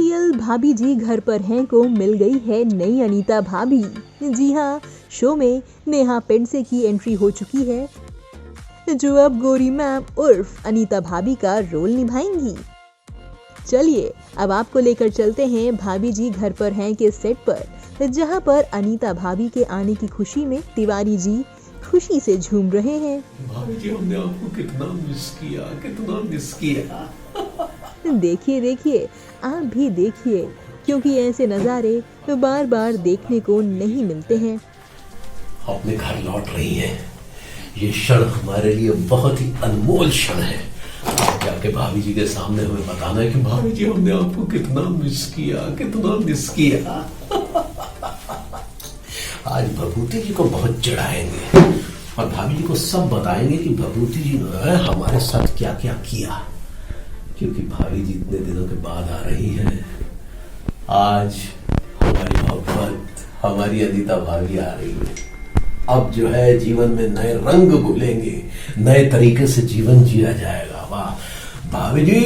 Serial भाभी जी घर पर हैं को मिल गई है नई अनीता भाभी। जी हाँ, शो में नेहा पेंडसे की एंट्री हो चुकी है, जो अब गौरी मैम उर्फ अनीता भाभी का रोल निभाएंगी। चलिए अब आपको लेकर चलते हैं भाभी जी घर पर हैं के सेट पर, जहां पर अनीता भाभी के आने की खुशी में तिवारी जी खुशी से झूम रहे हैं। भाभी जी, हमने आपको कितना मिस किया। देखिए देखिए, आप भी देखिए, क्योंकि ऐसे नज़ारे बार बार देखने को नहीं मिलते हैं। अपने घर लौट रही हैं। ये क्षण हमारे लिए बहुत ही अनमोल क्षण है। आप जाके भाभी जी के सामने हमें बताना है कि भाभी जी, हमने आपको कितना मिस किया। आज भभूति जी को बहुत चढ़ाएंगे और भाभी जी को सब बताएंगे कि भभूति जी ने हमारे साथ क्या क्या किया, क्योंकि भाभी जी इतने दिनों के बाद आ रही हैं। आज हमारी मोहब्बत, हमारी अनीता भाभी आ रही है। अब जो है जीवन में नए रंग घुलेंगे, नए तरीके से जीवन जिया जाएगा। वाह भाभी जी,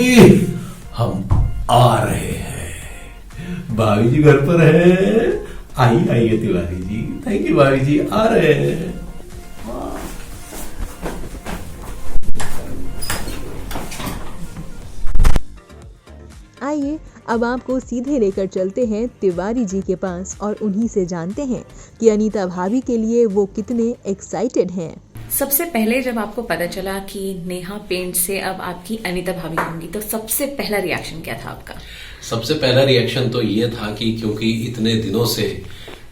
हम आ रहे हैं। भाभी जी घर पर है। आइए तिवारी जी। थैंक यू भाभी जी, आ रहे हैं। आइए अब आपको सीधे लेकर चलते हैं तिवारी जी के पास और उन्हीं से जानते हैं कि अनीता भाभी के लिए वो कितने एक्साइटेड हैं। सबसे पहले जब आपको पता चला कि नेहा पेंडसे अब आपकी अनीता भाभी होंगी, तो सबसे पहला रिएक्शन क्या था आपका? सबसे पहला रिएक्शन तो ये था कि क्योंकि इतने दिनों से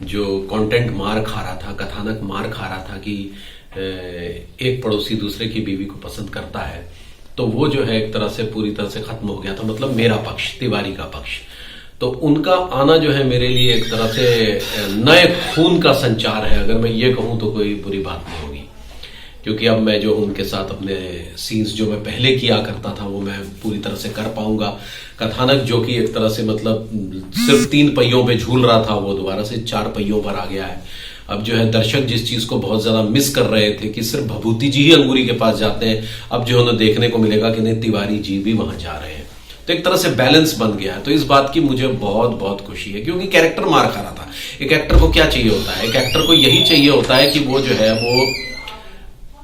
जो कंटेंट मार खा रहा था, कथानक मार खा रहा था कि एक पड़ोसी दूसरे की बीवी को पसंद करता है, तो वो जो है एक तरह से पूरी तरह से खत्म हो गया था। मतलब मेरा पक्ष, तिवारी का पक्ष। तो उनका आना जो है मेरे लिए एक तरह से नए खून का संचार है, अगर मैं ये कहूं तो कोई बुरी बात नहीं होगी, क्योंकि अब मैं जो उनके साथ अपने सीन्स जो मैं पहले किया करता था वो मैं पूरी तरह से कर पाऊंगा। कथानक जो कि एक तरह से मतलब सिर्फ 3 पहियों पे झूल रहा था, वो दोबारा से 4 पहियों पर आ गया है। अब जो है दर्शक जिस चीज को बहुत ज्यादा मिस कर रहे थे कि सिर्फ भभूति जी ही अंगूरी के पास जाते हैं, अब जो उन्हें देखने को मिलेगा कि नहीं, तिवारी जी भी वहां जा रहे हैं। तो एक तरह से बैलेंस बन गया है। तो इस बात की मुझे बहुत बहुत खुशी है, क्योंकि कैरेक्टर मार खा रहा था। एक एक्टर को क्या चाहिए होता है? एक एक्टर को यही चाहिए होता है कि वो जो है वो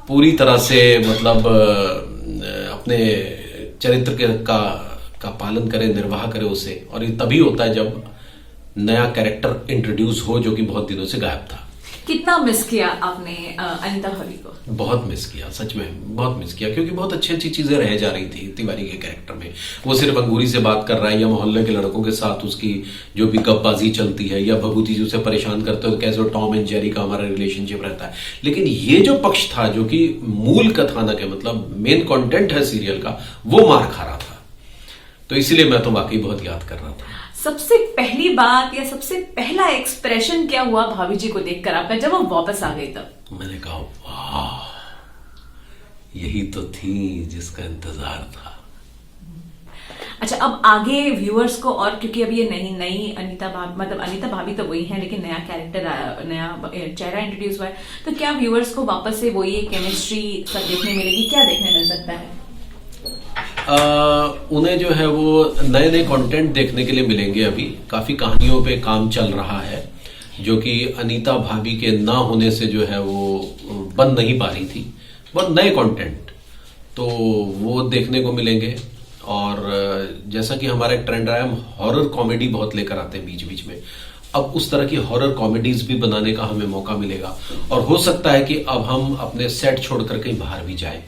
पूरी तरह से मतलब अपने चरित्र का पालन करे, निर्वाह करे उसे। और ये तभी होता है जब नया कैरेक्टर इंट्रोड्यूस हो, जो कि बहुत दिनों से गायब था। कितना मिस किया आपने अनीता भाभी को? बहुत मिस किया, सच में बहुत मिस किया, क्योंकि बहुत अच्छी अच्छी चीजें रह जा रही थी तिवारी के कैरेक्टर में। वो सिर्फ अंगूरी से बात कर रहा है, या मोहल्ले के लड़कों के साथ उसकी जो भी गपबाजी चलती है, या भभूति जी उसे परेशान करते हो, कैसे टॉम एंड जेरी का हमारा रिलेशनशिप रहता है। लेकिन ये जो पक्ष था, जो कि मूल कथानक है, मतलब मेन कॉन्टेंट है सीरियल का, वो मार खा रहा था। तो इसीलिए मैं तो वाकई बहुत याद कर रहा था। सबसे पहली बात या सबसे पहला एक्सप्रेशन क्या हुआ भाभी जी को देखकर आपका, जब वो वापस आ गई तब? मैंने कहा वाह, यही तो थी जिसका इंतजार था। अच्छा, अब आगे व्यूअर्स को, और क्योंकि अब ये नई अनीता भाभी, मतलब अनीता भाभी तो वही है, लेकिन नया कैरेक्टर, नया चेहरा इंट्रोड्यूस हुआ है, तो क्या व्यूअर्स को वापस से वही केमिस्ट्री सब देखने मिलेगी? क्या देखने मिल सकता है? उन्हें जो है वो नए नए कंटेंट देखने के लिए मिलेंगे। अभी काफी कहानियों पे काम चल रहा है, जो कि अनीता भाभी के ना होने से जो है वो बन नहीं पा रही थी। बहुत नए कंटेंट तो वो देखने को मिलेंगे। और जैसा कि हमारा एक ट्रेंड रहा है, हम हॉरर कॉमेडी बहुत लेकर आते हैं बीच बीच में। अब उस तरह की हॉरर कॉमेडीज भी बनाने का हमें मौका मिलेगा, और हो सकता है कि अब हम अपने सेट छोड़कर कहीं बाहर भी जाएं।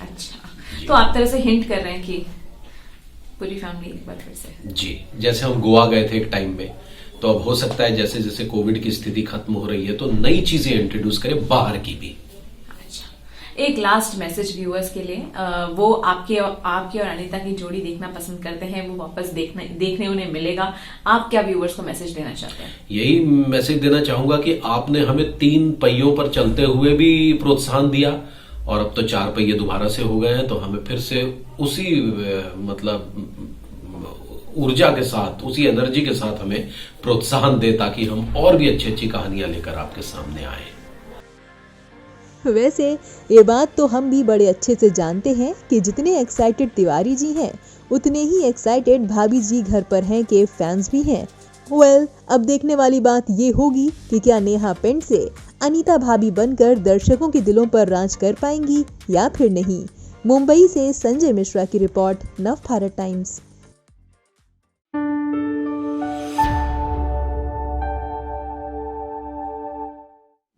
अच्छा, तो आप तरह से हिंट कर रहे हैं कि पूरी फैमिली एक बार फिर से? जी, जैसे हम गोवा गए थे एक टाइम में, तो अब हो सकता है जैसे जैसे कोविड की स्थिति खत्म हो रही है, तो नई चीजें इंट्रोड्यूस करें, बाहर की भी। अच्छा, एक लास्ट मैसेज व्यूअर्स के लिए। वो आपकी और अनीता की जोड़ी देखना पसंद करते हैं, वो वापस देखने उन्हें मिलेगा। आप क्या व्यूअर्स को मैसेज देना चाहते हैं? यही मैसेज देना चाहूंगा कि आपने हमें 3 पहियों पर चलते हुए भी प्रोत्साहन दिया, और अब तो 4 पहिए दोबारा से हो गए हैं, तो हमें फिर से उसी मतलब ऊर्जा के साथ, उसी एनर्जी के साथ हमें प्रोत्साहन दे, ताकि हम और भी अच्छी अच्छी कहानियां लेकर आपके सामने आए। वैसे ये बात तो हम भी बड़े अच्छे से जानते हैं कि जितने एक्साइटेड तिवारी जी हैं उतने ही एक्साइटेड भाभी जी घर पर हैं के फैंस भी हैं। अब देखने वाली बात ये होगी कि क्या नेहा पेंडसे अनीता भाभी बनकर दर्शकों के दिलों पर राज कर पाएंगी या फिर नहीं। मुंबई से संजय मिश्रा की रिपोर्ट, नव भारत टाइम्स।